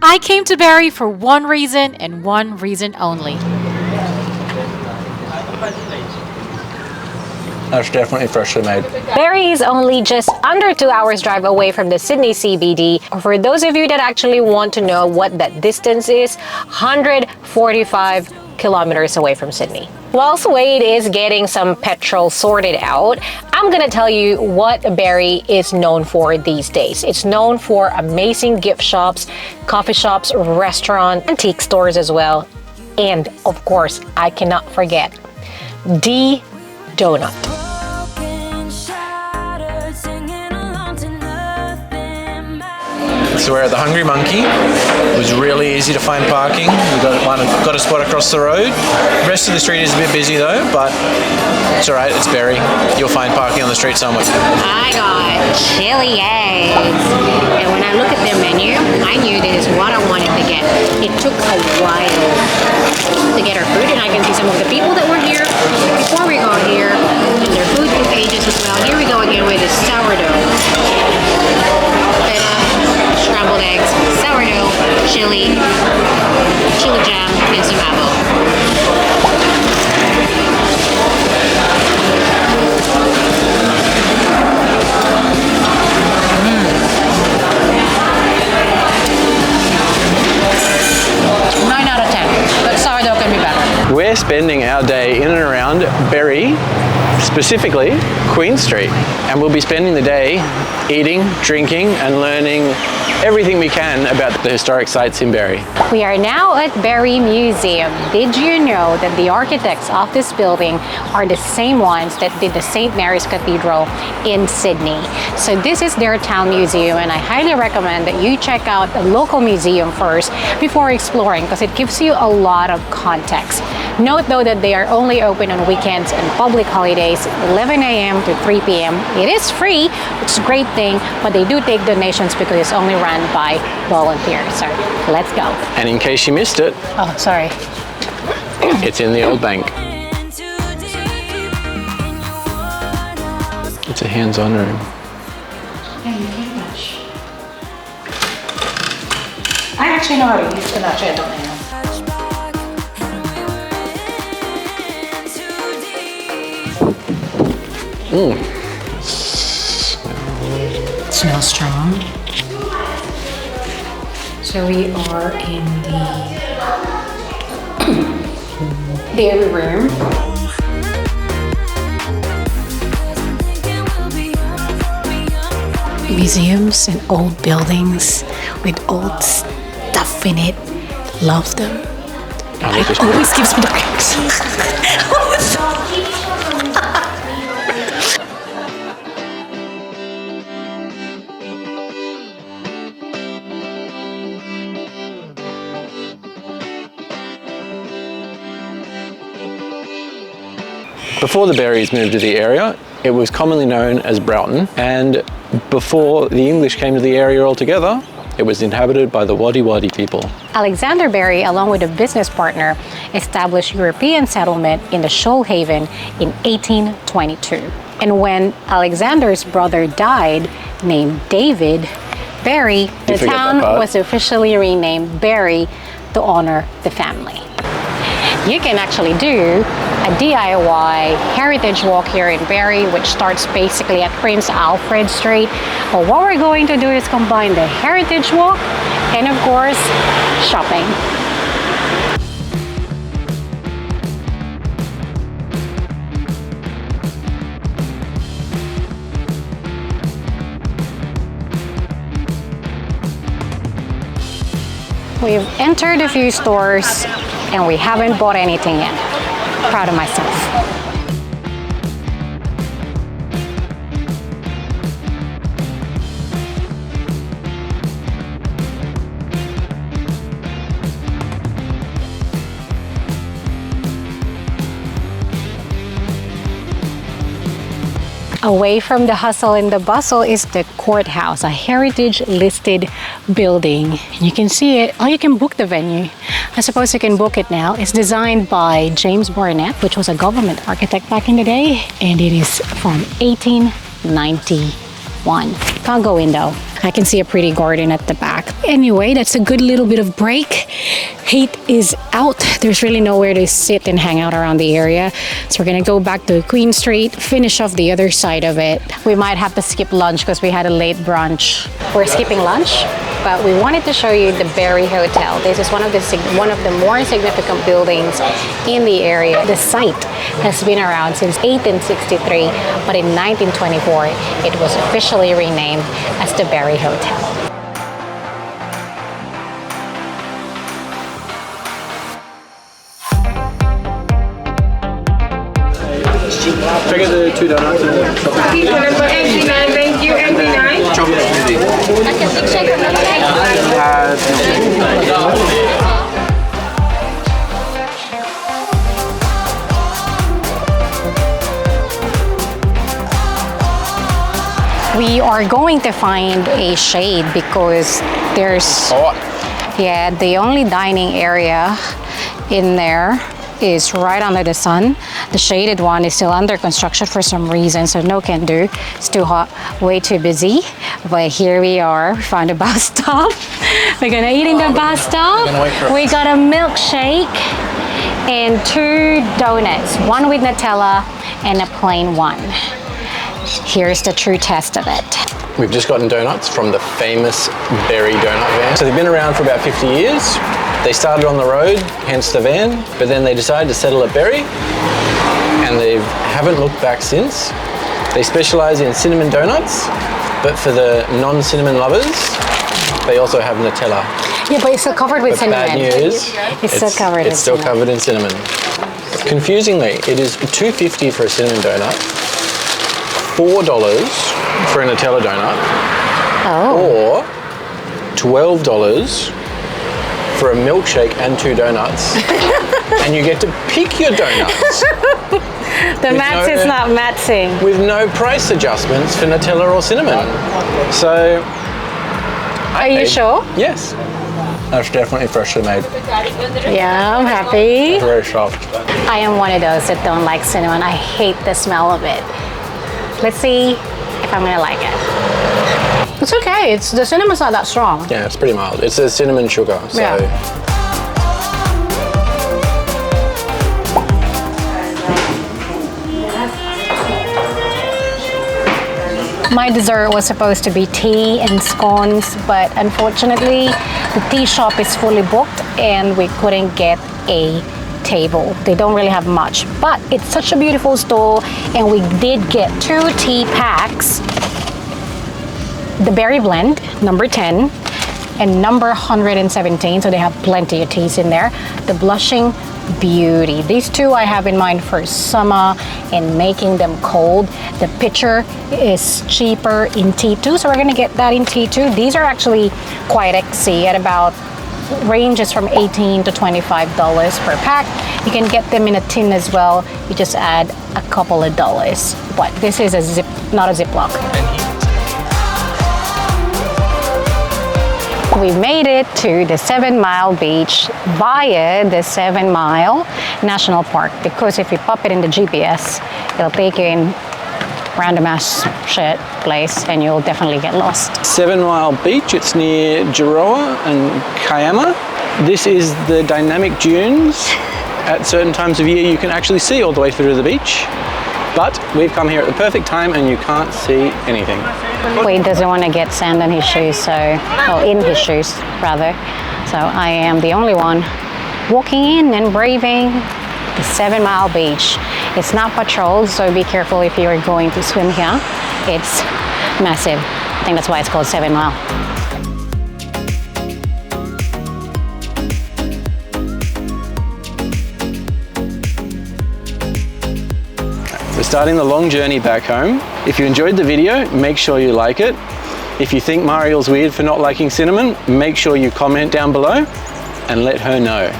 I came to Barrie for one reason and one reason only. That's definitely freshly made. Barrie is only just under 2 hours drive away from the Sydney CBD. For those of you that actually want to know what that distance is, 145 kilometers away from Sydney. Whilst Wade is getting some petrol sorted out, I'm gonna tell you what Barrie is known for these days. It's known for amazing gift shops, coffee shops, restaurants, antique stores as well. And of course, I cannot forget the donut. So we're at the Hungry Monkey. It was really easy to find parking. We got a spot across the road. The rest of the street is a bit busy though, but it's alright, it's Barrie. You'll find parking on the street somewhere. I got chili eggs. And when I look at their menu, I knew this is what I wanted to get. It took a while to get our food, and I can see some of the people that were here before we got here, and their food took ages as well. Here we go again with the sourdough. Scrambled eggs, sourdough, chili jam, and some apple. Nine out of 10, but sourdough can be better. We're spending our day in and around Barrie, specifically Queen Street, and we'll be spending the day eating, drinking, and learning everything we can about the historic sites in Barrie. We are now at Barrie Museum. Did you know that the architects of this building are the same ones that did the St. Mary's Cathedral in Sydney? So this is their town museum, and I highly recommend that you check out the local museum first before exploring, because it gives you a lot of context. Note though that they are only open on weekends and public holidays, 11 a.m. to 3 p.m. It is free, it's a great thing, but they do take donations because it's only run by volunteers. So let's go. And in case you missed it, Oh, sorry. it's in the old bank. It's a hands-on room. Yeah, you can touch. I actually know how to use the notch, I don't know. It smells strong. So we are in the dairy room. Museums and old buildings with old stuff in it. Love them. But it always gives me the creeps. Before the Barries moved to the area, it was commonly known as Broughton, and before the English came to the area altogether, it was inhabited by the Wadi Wadi people. Alexander Barrie, along with a business partner, established European settlement in the Shoalhaven in 1822. And when Alexander's brother died, named David Barrie, the town was officially renamed Barrie to honor the family. You can actually do a DIY heritage walk here in Barrie, which starts basically at Prince Alfred Street. But what we're going to do is combine the heritage walk and, of course, shopping. We've entered a few stores and we haven't bought anything yet. Proud of myself. Away from the hustle and the bustle is the courthouse, a heritage listed building. You can see it, or you can book the venue. I suppose you can book it now. It's designed by James Barnett, which was a government architect back in the day, and it is from 1891. Can't go in though. I can see a pretty garden at the back. Anyway, that's a good little bit of break. Heat is out. There's really nowhere to sit and hang out around the area. So we're gonna go back to Queen Street, finish off the other side of it. We might have to skip lunch because we had a late brunch. We're skipping lunch, but we wanted to show you the Berry Hotel. This is one of the more significant buildings in the area. The site has been around since 1863, but in 1924, it was officially renamed as the Berry Hotel. Check out the 2 donuts and the chocolate. People number 89, thank you, 89. Chocolate smoothie. We are going to find a shade because there's, yeah, the only dining area in there is right under the sun. The shaded one is still under construction for some reason, so no can do. It's too hot, way too busy. But here we are, we found a bus stop. We're gonna eat in the bus stop. We got a milkshake and 2 donuts, one with Nutella and a plain one. Here's the true test of it. We've just gotten donuts from the famous Berry donut van. So they've been around for about 50 years. They started on the road, hence the van, but then they decided to settle at Berry and they haven't looked back since. They specialize in cinnamon donuts, but for the non-cinnamon lovers, they also have Nutella. Yeah, but it's still covered with cinnamon. Bad news, it's still covered it's still covered in cinnamon. Confusingly, it is $2.50 for a cinnamon donut, $4 for a Nutella donut, or $12 for a milkshake and 2 donuts, and you get to pick your donuts. The maths is not mathsing. With no price adjustments for Nutella or cinnamon. So, are you sure? Yes. That's definitely freshly made. Yeah, I'm happy. Very soft. I am one of those that don't like cinnamon. I hate the smell of it. Let's see if I'm gonna like it. It's okay. The cinnamon's not that strong. Yeah, it's pretty mild. It's a cinnamon sugar, so. Yeah. My dessert was supposed to be tea and scones, but unfortunately, the tea shop is fully booked and we couldn't get a table. They don't really have much, but it's such a beautiful store, and we did get 2 tea packs. The Berry Blend, number 10, and number 117, so they have plenty of teas in there. The Blushing Beauty. These 2 I have in mind for summer and making them cold. The pitcher is cheaper in T2, so we're gonna get that in T2. These are actually quite XC at about ranges from $18 to $25 per pack. You can get them in a tin as well. You just add a couple of dollars. But this is not a Ziploc. We made it to the 7 Mile Beach via the 7 Mile National Park, because if you pop it in the GPS, it'll take you in random ass shit place and you'll definitely get lost. 7 Mile Beach, it's near Jiroa and Kiama. This is the dynamic dunes. At certain times of year you can actually see all the way through the beach, but we've come here at the perfect time and you can't see anything. Wade doesn't want to get sand on his shoes, in his shoes rather. So I am the only one walking in and braving the 7 Mile Beach. It's not patrolled, so be careful if you are going to swim here. It's massive. I think that's why it's called 7 Mile. We're starting the long journey back home. If you enjoyed the video, make sure you like it. If you think Mariel's weird for not liking cinnamon, make sure you comment down below and let her know.